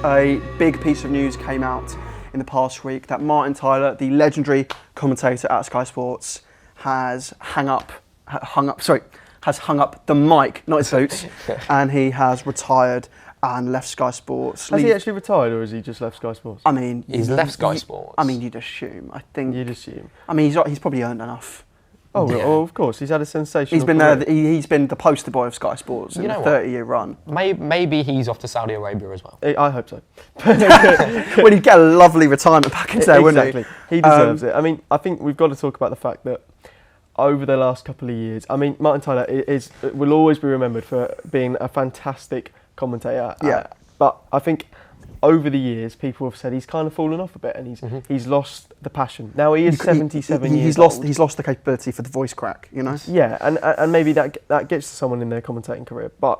A big piece of news came out in the past week that Martin Tyler, the legendary commentator at Sky Sports, has hung up the mic, not his boots, and he has retired and left Sky Sports. Has he actually retired, or has he just left Sky Sports? I mean, he's left Sky Sports. I mean, you'd assume. I think you'd assume. I mean, he's probably earned enough. Oh, yeah. Well, of course. He's had a sensational He's been career. there. He's been the poster boy of Sky Sports in a 30-year run. Maybe he's off to Saudi Arabia as well. I hope so. Well, he'd get a lovely retirement package there, wouldn't he? He deserves it. I mean, I think we've got to talk about the fact that over the last couple of years, I mean, Martin Tyler will always be remembered for being a fantastic commentator. Yeah. But I think over the years, people have said he's kind of fallen off a bit, and he's lost the passion. Now he is 77 years old. He's lost the capability for the voice crack, you know. Yeah, and maybe that gets to someone in their commentating career. But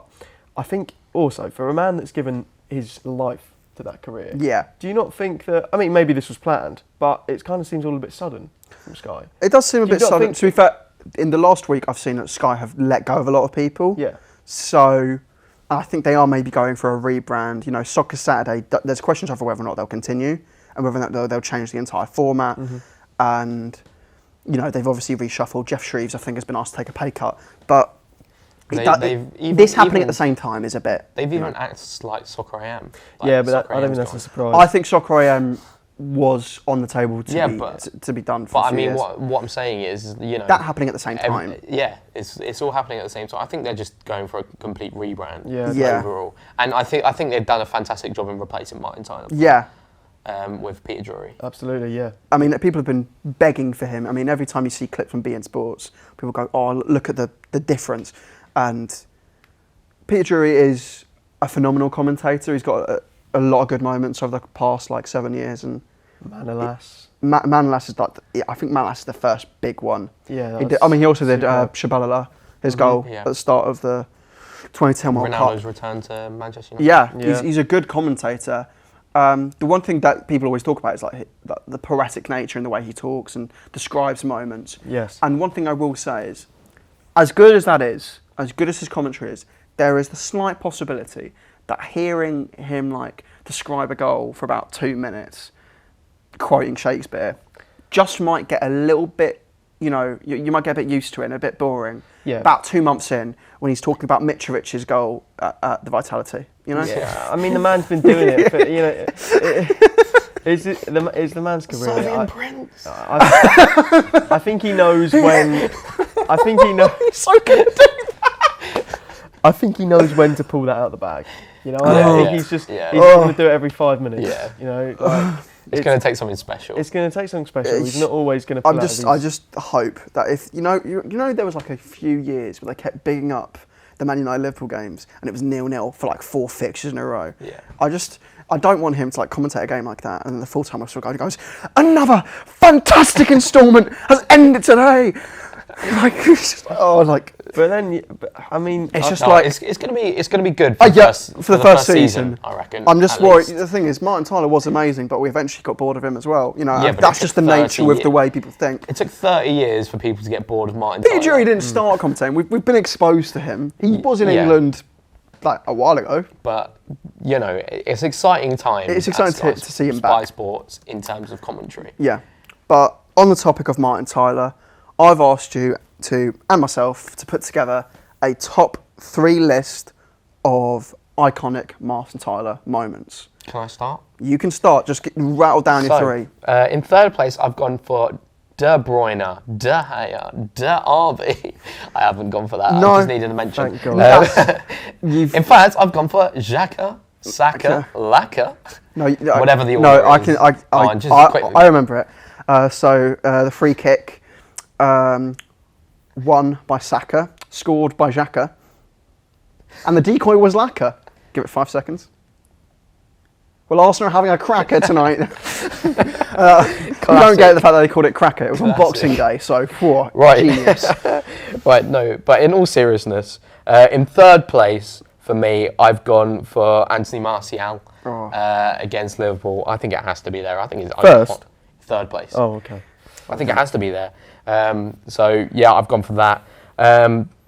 I think also for a man that's given his life to that career, do you not think that? I mean, maybe this was planned, but it kind of seems all a bit sudden from Sky. It does seem a bit sudden. To be fair, in the last week, I've seen that Sky have let go of a lot of people. Yeah. So I think they are maybe going for a rebrand. You know, Soccer Saturday, there's questions over whether or not they'll continue and whether or not they'll change the entire format. And, you know, they've obviously reshuffled. Jeff Shreves, I think, has been asked to take a pay cut. But this happening at the same time is a bit... They've even acted like Soccer AM. Yeah, but I don't think that's a surprise. I think Soccer AM was on the table to be done for a few years. What I'm saying is, you know... That happening at the same time. It's all happening at the same time. I think they're just going for a complete rebrand overall. And I think they've done a fantastic job in replacing Martin Tyler. Yeah. With Peter Drury. Absolutely, yeah. I mean, people have been begging for him. I mean, every time you see clips from beIN Sports, people go, oh, look at the difference. And Peter Drury is a phenomenal commentator. He's got a lot of good moments over the past 7 years, and Manolas. Manolas is I think Manolas is the first big one. Yeah. He also did Shabalala, his goal at the start of the 2010 World Cup. Ronaldo's return to Manchester United. Yeah. He's a good commentator. The one thing that people always talk about is the poetic nature in the way he talks and describes moments. Yes. And one thing I will say is, as good as that is, as good as his commentary is, there is the slight possibility that hearing him describe a goal for about 2 minutes, quoting Shakespeare, just might get a little bit, you might get a bit used to it and a bit boring. Yeah. About 2 months in, when he's talking about Mitrovic's goal at the Vitality, you know? Yeah, I mean, the man's been doing it for, it's the man's career. Serbian Prince. I think he knows when... I think he knows... He's so good at doing that. I think he knows when to pull that out of the bag. I think he's going to do it every 5 minutes. Yeah. It's going to take something special. It's going to take something special. He's not always going to pull I just hope that if, there was a few years where they kept bigging up the Man United Liverpool games and it was 0-0 for 4 fixtures in a row. Yeah. I don't want him to commentate a game like that and then the full-time officer goes, another fantastic instalment has ended today. But then, I mean, it's just it's going to be good for the first season. I reckon. I'm just worried. The thing is, Martin Tyler was amazing, but we eventually got bored of him as well. That's just the nature with the way people think. It took 30 years for people to get bored of Martin Peter Tyler. Drury didn't start commentating. We've been exposed to him. He was in England a while ago. But it's exciting time. It's exciting to see him back. Sky Sports in terms of commentary. Yeah, but on the topic of Martin Tyler, I've asked you and myself to put together a top 3 list of iconic Martin Tyler moments. Can I start? You can start. Just rattle down your 3. In third place, I've gone for De Bruyne, De Gea, De Arby. I haven't gone for that. No. I just needed a mention. Thank God. In fact, I've gone for Xhaka, Saka, Laka. No, whatever the order is. I remember it. The free kick. Won by Saka, scored by Xhaka, and the decoy was Laka. Give it 5 seconds. Well, Arsenal are having a cracker tonight. You don't get the fact that they called it cracker. It was on Boxing Day, so genius. Right, no, but in all seriousness, in third place for me, I've gone for Anthony Martial against Liverpool. I think it has to be there. I think it's first. Third place. Oh, okay. I think it has to be there. I've gone for that.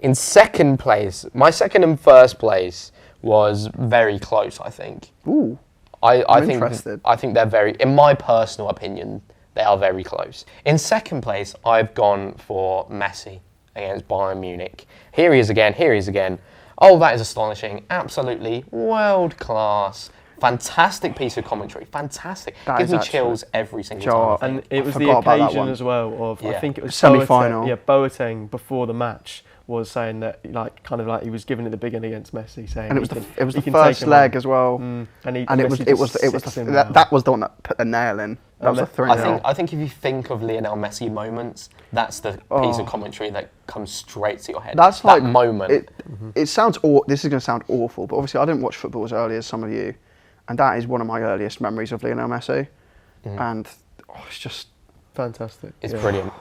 In second place, my second and first place was very close, I think. Ooh. I think they're very, in my personal opinion, they are very close. In second place, I've gone for Messi against Bayern Munich. Here he is again. Oh, that is astonishing. Absolutely world class. Fantastic piece of commentary. Fantastic. Gives me chills every single time. And it was the occasion as well of, I think it was semi-final. Boateng before the match was saying that, like, kind of like he was giving it the big one against Messi, saying, and it was the first leg as well, and that was the one that put the nail in. That was a 3-0. I think if you think of Lionel Messi moments, that's the piece of commentary that comes straight to your head. That's that moment. It sounds. This is going to sound awful, but obviously I didn't watch football as early as some of you, and that is one of my earliest memories of Lionel Messi, and it's just fantastic. It's brilliant.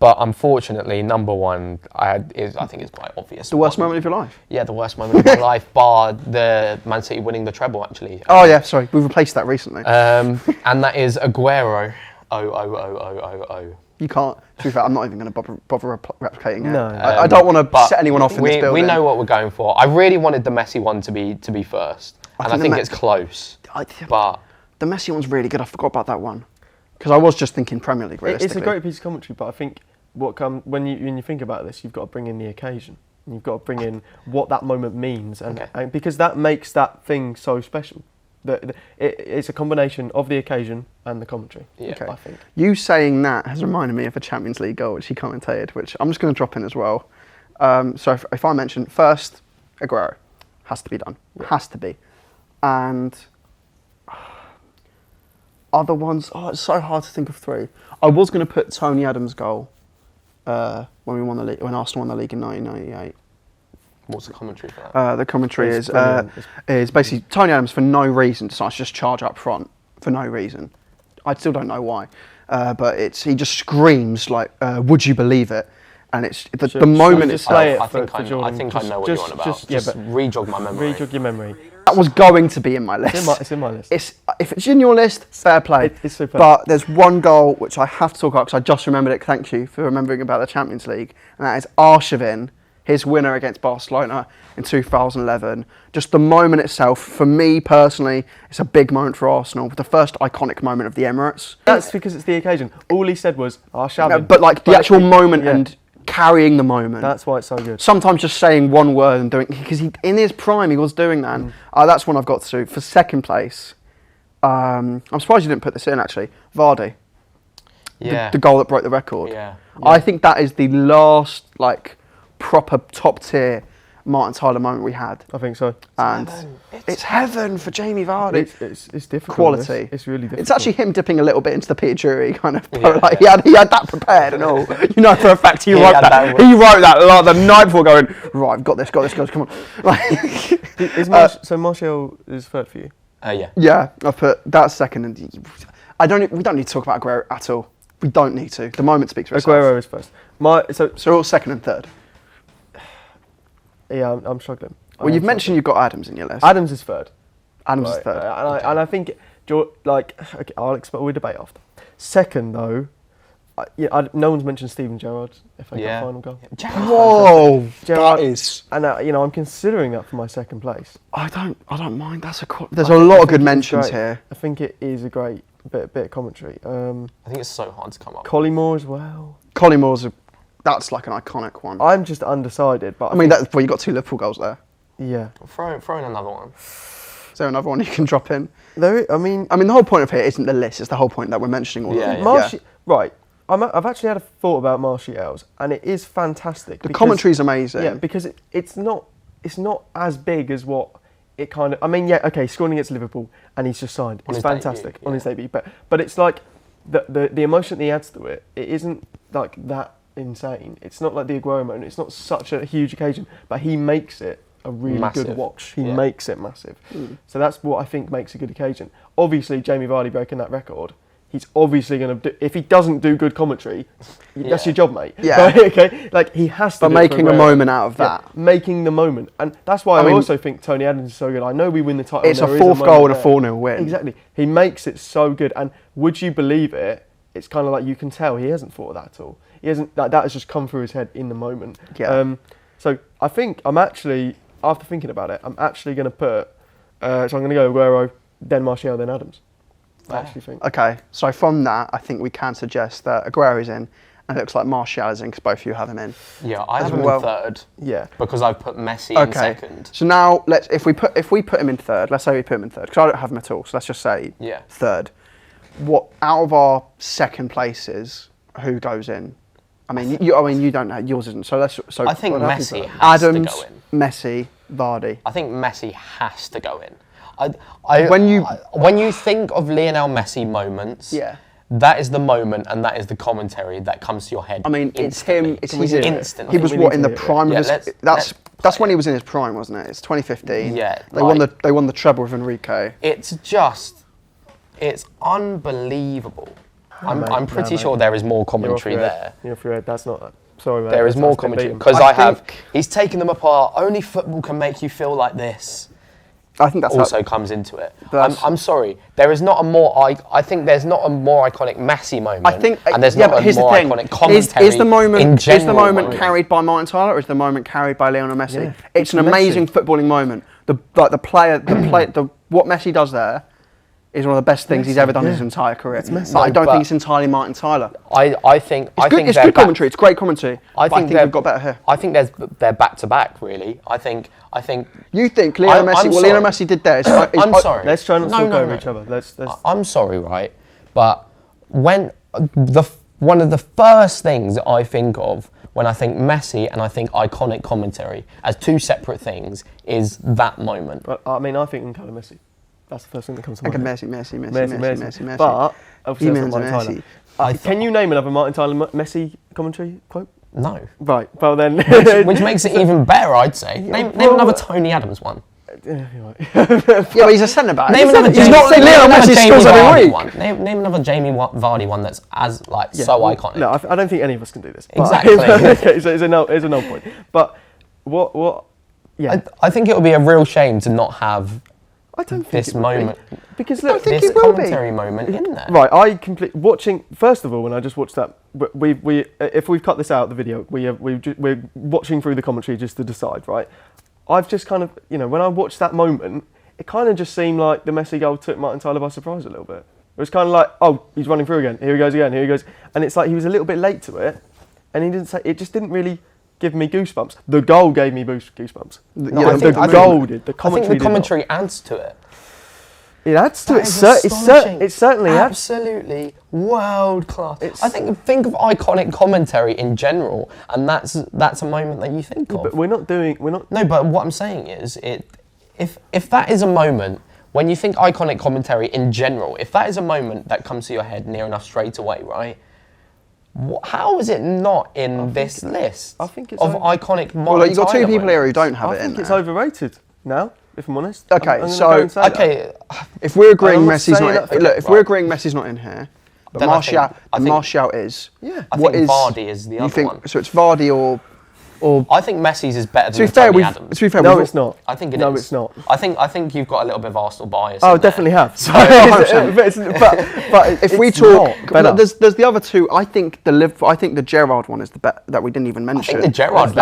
But unfortunately, number one, I think it's quite obvious. The worst moment of your life? Yeah, the worst moment of my life, bar the Man City winning the treble, actually. Oh, yeah, sorry. We've replaced that recently. And that is Aguero. Oh. You can't. To be fair, I'm not even going to bother replicating it. No. I don't want to set anyone off in this building. We know what we're going for. I really wanted the Messi one to be first. And I think it's close. But the Messi one's really good. I forgot about that one. Because I was just thinking Premier League, realistically. It's a great piece of commentary, but I think when you think about this, you've got to bring in the occasion. You've got to bring in what that moment means, and because that makes that thing so special. It's a combination of the occasion and the commentary. Yeah, I think. You saying that has reminded me of a Champions League goal which he commentated, which I'm just going to drop in as well. So if I mention first, Aguero has to be done, has to be, and other ones. Oh, it's so hard to think of three. I was going to put Tony Adams' goal. When Arsenal won the league in 1998. What's the commentary for that? The commentary is basically Tony Adams for no reason decides to just charge up front for no reason. I still don't know why, but he just screams like, "Would you believe it?" And it's the moment itself. I think I know what you're on about. Just re-jog my memory. Re-jog your memory. That was going to be in my list. It's in my list. If it's in your list, fair play. It's super. But there's one goal which I have to talk about because I just remembered it. Thank you for remembering about the Champions League, and that is Arshavin, his winner against Barcelona in 2011. Just the moment itself, for me personally, it's a big moment for Arsenal. The first iconic moment of the Emirates. That's because it's the occasion. All he said was Arshavin. But like the actual moment and carrying the moment. That's why it's so good. Sometimes just saying one word and doing, because in his prime he was doing that. And, that's one I've got to. For second place, I'm surprised you didn't put this in actually. Vardy. Yeah. The goal that broke the record. Yeah. I think that is the last like proper top tier Martin Tyler moment we had. I think so. And it's heaven for Jamie Vardy. It's difficult. Quality. It's really difficult. It's actually him dipping a little bit into the Piagiuri kind of. Like he had that prepared and all. You know for a fact he wrote that. He wrote that like the night before, going right. I've got this, guys. Come on. Like, so Martial is third for you? Yeah. Yeah, I put that second, and we don't need to talk about Aguero at all. We don't need to. The moment speaks for itself. Aguero is first. So all second and third. Yeah, I'm struggling. Well, you've mentioned you've got Adams in your list. Adams is third. Adams is third. And I think, I'll explain. We'll debate after. Second, though, no one's mentioned Steven Gerrard's FA Cup final goal. Whoa, that is. And I'm considering that for my second place. I don't mind. There's a lot of good mentions here. I think it is a great bit of commentary. I think it's so hard to come up. Collymore as well. Collymore's that's like an iconic one. I'm just undecided, but I mean, you got 2 Liverpool goals there. Yeah. Throw in another one. Is there another one you can drop in? I mean, the whole point of it isn't the list. It's the whole point that we're mentioning all of them. Right. I've actually had a thought about Martial's, and it is fantastic. The commentary's amazing. Yeah, because it's not as big as what it kind of. I mean, yeah, okay, scoring against Liverpool, and he's just signed. It's fantastic on his debut, but it's like the emotion that he adds to it. It isn't like that insane. It's not like the Aguero moment. It's not such a huge occasion, but he makes it a really good watch. He makes it massive. So that's what I think makes a good occasion. Obviously, Jamie Vardy breaking that record. He's obviously going to do. If he doesn't do good commentary, that's your job, mate. Yeah. Okay. Like he has to. But making a moment out of that, making the moment, and that's why I also think Tony Adams is so good. I know we win the title. It's a 4th goal and a 4-0 win. Exactly. He makes it so good, and would you believe it? It's kind of like you can tell he hasn't thought of that at all. He hasn't. That has just come through his head in the moment. Yeah. So I think I'm actually, after thinking about it, I'm actually going to put. So I'm going to go Aguero, then Martial, then Adams. I actually think. Okay, so from that, I think we can suggest that Aguero's in, and it looks like Martial is in because both of you have him in. Yeah, I have him in third. Yeah, because I've put Messi in second. So now if we put him in third, let's say we put him in third because I don't have him at all. So let's just say third. What out of our second places, who goes in? I mean, you don't know, yours isn't. So I think Messi has to go in. Messi, Vardy. I think Messi has to go in. When you think of Lionel Messi moments, that is the moment and that is the commentary that comes to your head. I mean, instantly. it's him. Instantly. He was in the prime of his. That's when he was in his prime, wasn't it? It's 2015. Yeah, they won the treble with Enrique. It's unbelievable. I'm pretty sure there is more commentary there. You're off your head. That's not. Sorry, mate. There is more commentary because he's taken them apart. Only football can make you feel like this. I think that's also comes into it. I'm sorry. There is not a more. I think there's not a more iconic Messi moment. I think, and there's not a more iconic commentary. Is the moment carried by Martin Tyler, or is the moment carried by Lionel Messi? Yeah, it's an amazing footballing moment. What Messi does there is one of the best things he's ever done in his entire career. But I don't think it's entirely Martin Tyler. I think it's good commentary. It's great commentary. I think we've got better here. I think they're back to back. Really, I think. You think Lionel Messi? What Lionel Messi did there is. I'm sorry. Let's try not to talk over each other. I'm sorry, right? But when one of the first things that I think of when I think Messi and I think iconic commentary as two separate things is that moment. But, I mean, I think Lionel Messi. That's the first thing that comes to mind. Messi. But obviously that's not Martin Tyler. Can you name another Martin Tyler Messi commentary quote? No. Right. Well then, which makes it even better, I'd say. Name another Tony Adams one. Yeah, you're right. But he's a centre back. Name another. He's not Lionel Messi scores every week. Name another Jamie Vardy one that's as so iconic. No, I don't think any of us can do this. Exactly. It's a no point. But what? Yeah. I think it would be a real shame to not have. I don't think this moment because look, this commentary moment in there. Right, watching. First of all, when I just watched that, if we've cut this out the video, we're watching through the commentary just to decide. Right, I've just kind of when I watched that moment, it kind of just seemed like the Messi goal took Martin Tyler by surprise a little bit. It was kind of like, oh, he's running through again. Here he goes again. Here he goes, and it's like he was a little bit late to it, and he didn't say. It just didn't really give me goosebumps. The goal gave me goosebumps. The goal did. The commentary. I think the commentary adds to it. It adds to it. It certainly adds. Absolutely world class. I think of iconic commentary in general, and that's a moment that you think of. But we're not. No, but what I'm saying is, if that is a moment when you think iconic commentary in general, if that is a moment that comes to your head near enough straight away, right? How is it not in this list I think it's of iconic Martin Well, you've got two people moments? here who don't have it in there. I think it's overrated now, if I'm honest. Okay, if we're agreeing Messi's not in, if we're agreeing Messi's not in here, but Martial is. Yeah. I think Vardy is the other one. So it's Vardy or I think Messi's is better than Tony Adams. To be fair, no, it's not. I think it is. No, it's not. I think you've got a little bit of Arsenal bias. Oh, definitely have. So, but if we talk, there's the other two. I think the Gerrard one is the best that we didn't even mention. I think the Gerrard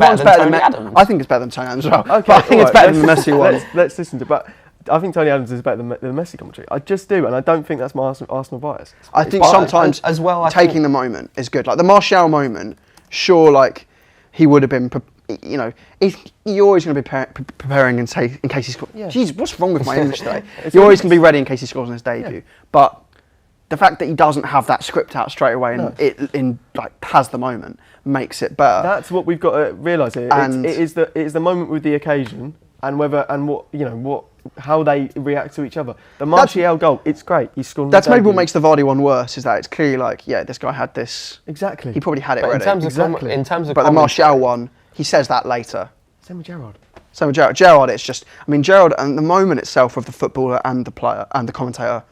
one's better than Adams. I think it's better than Tony Adams as well. Okay, but I think it's better than the Messi one. Let's listen to it. But I think Tony Adams is better than the Messi commentary. I just do, and I don't think that's my Arsenal bias. I think sometimes as well, taking the moment is good. Like the Martial moment, sure, like he would have been. You're always going to be preparing in case he scores. Yeah. Jeez, what's wrong with my English today? You're always going to be ready in case he scores on his debut. Yeah. But the fact that he doesn't have that script out straight away and has the moment makes it better. That's what we've got to realise here. It is the moment with the occasion and how they react to each other. The Martial goal, it's great. He's scored. That's maybe what makes the Vardy one worse. Is that it's clearly like, this guy had this. Exactly. He probably had it already. In terms of but the Martial one. He says that later. Same with Gerrard. Gerrard, it's just... I mean, Gerrard and the moment itself of the footballer and the player and the commentator,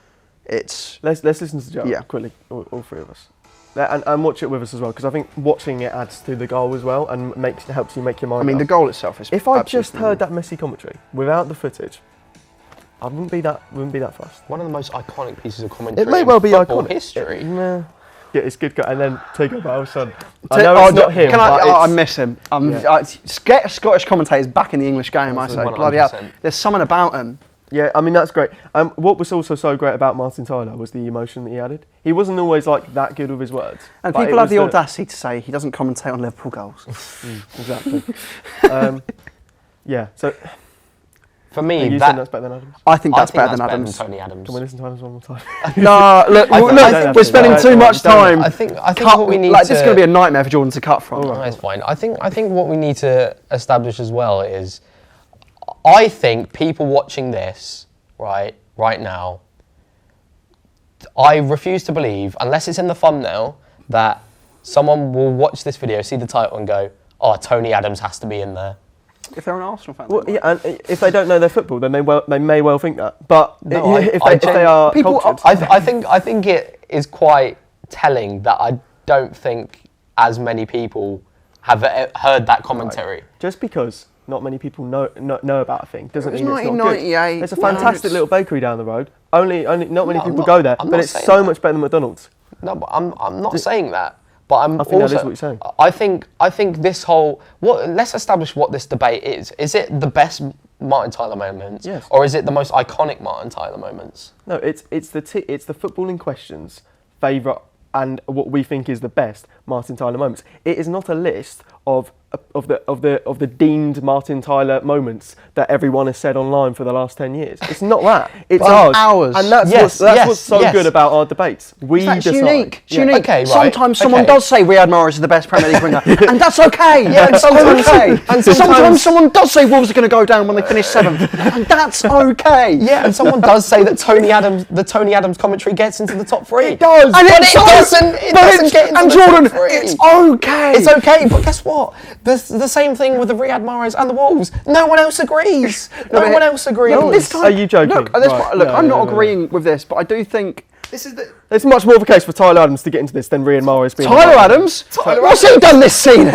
it's... Let's listen to Gerrard quickly, all three of us. And watch it with us as well, because I think watching it adds to the goal as well and helps you make your mind up. The goal itself is... If I just heard that Messi commentary without the footage, I wouldn't be that fussed. One of the most iconic pieces of commentary it may well be football iconic. history. Yeah, it's good. And then take up our son. I know it's not him. I miss him. Get Scottish commentators back in the English game. I say, bloody hell. There's something about him. Yeah, I mean, that's great. What was also so great about Martin Tyler was the emotion that he added. He wasn't always like that good with his words. And people have the audacity to say he doesn't commentate on Liverpool goals. Exactly. Yeah, so... For me, you saying that's better than Adams? I think that's better than Adams. Tony Adams. Can we listen to Adams one more time? No, look, we're spending too much time. I think what we need this is going to be a nightmare for Jordan to cut from. That's fine. I think what we need to establish as well is, I think people watching this right now, I refuse to believe, unless it's in the thumbnail, that someone will watch this video, see the title, and go, "Oh, Tony Adams has to be in there." If they're an Arsenal fan, well, yeah, and if they don't know their football, then they may well think that. But no, if they are people, cultured, I think it is quite telling that I don't think as many people have heard that commentary. Right. Just because not many people know about a thing doesn't mean it's not good. 1998. There's a fantastic little bakery down the road. Only not many people go there, but it's so much better than McDonald's. No, but I'm not saying that. But I think that is what you're saying. I think this whole let's establish what this debate is. Is it the best Martin Tyler moments, yes, or is it the most iconic Martin Tyler moments? No, it's the footballing questions favourite and what we think is the best Martin Tyler moments. It is not a list of the deemed Martin Tyler moments that everyone has said online for the last 10 years. It's not that. It's ours. And that's what's so good about our debates. We it's decide. unique. It's yeah. unique. Okay, right. Sometimes someone does say Riyad Mahrez is the best Premier League winger, and that's okay. Yeah, that's okay. And sometimes someone does say Wolves are going to go down when they finish 7th, and that's okay. Yeah, and someone does say that the Tony Adams commentary gets into the top 3. It does, and it doesn't get into the Jordan, top 3. it's okay. It's okay, but guess what? There's the same thing with the Riyad Mahrez and the Wolves. No one else agrees. No one else agrees. No, this time, are you joking? Look, I'm not agreeing with this, but I do think there's much more of a case for Tyler Adams to get into this than Riyad Mahrez being. Tyler Adams? What's he done this season?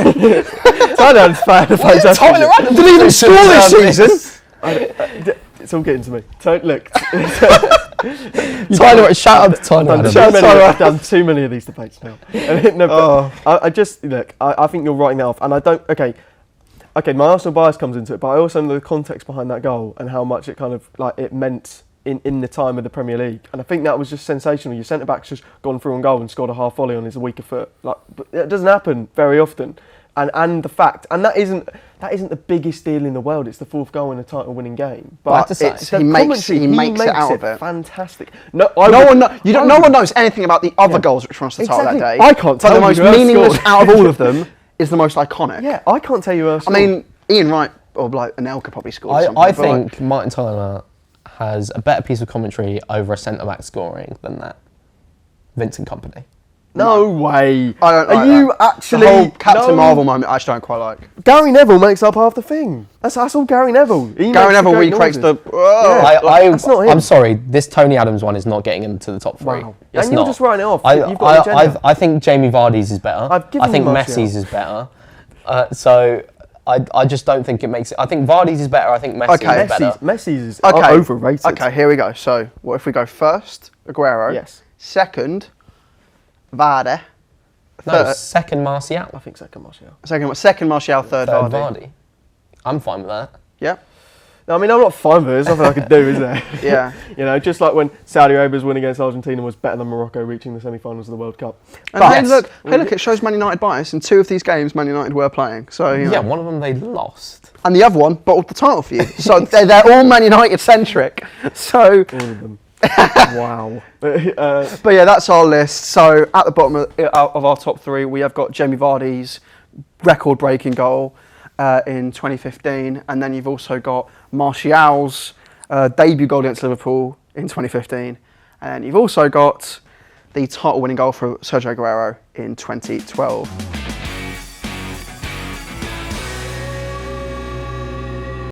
Tyler Adams fan. Tyler Adams didn't even score this season. It's all getting to me. Look. Tyler, shout out to Tyler Adams. I've done too many of these debates now. I just look. I think you're writing that off, and I don't. Okay, my Arsenal bias comes into it, but I also know the context behind that goal and how much it kind of it meant in the time of the Premier League, and I think that was just sensational. Your centre back's just gone through on goal and scored a half volley on his weaker foot. But it doesn't happen very often, and the fact, and that isn't the biggest deal in the world. It's the 4th goal in a title-winning game, but he makes it out of it. Fantastic. No one knows anything about the other goals which were on the title that day. I can't tell you. The most meaningless out of all of them is the most iconic. Yeah, I can't tell you who else. I mean, Ian Wright or Anelka probably scored something. I think Martin Tyler has a better piece of commentary over a centre-back scoring than that. Vincent Kompany. No way. I don't like Are you that. actually... The whole Captain Marvel moment I actually don't quite like. Gary Neville makes up half the thing. That's all Gary Neville. Gary Neville recreates the... That's not him. I'm sorry, this Tony Adams one is not getting into the top 3. Wow. It's and you're not. just writing it off. I think Jamie Vardy's is better. I think Messi's is better. So... I just don't think it makes it. I think Vardy's is better. I think Messi's is better. Messi's is overrated. Okay, here we go. So, what if we go first, Aguero? Yes. Second, Vardy. No, second Martial. I think second Martial. Second Martial, third Vardy. I'm fine with that. Yeah. No, I mean, I'm not fine with it. There's nothing I can do, is there? Yeah. Just like when Saudi Arabia's win against Argentina was better than Morocco reaching the semi-finals of the World Cup. And look, it shows Man United bias. In 2 of these games, Man United were playing. So yeah, one of them they lost. And the other one bottled the title for you. So they're all Man United centric. So all of them. Wow. But yeah, that's our list. So at the bottom of our top 3, we have got Jamie Vardy's record-breaking goal in 2015, and then you've also got Martial's debut goal against Liverpool in 2015, and you've also got the title-winning goal for Sergio Aguero in 2012.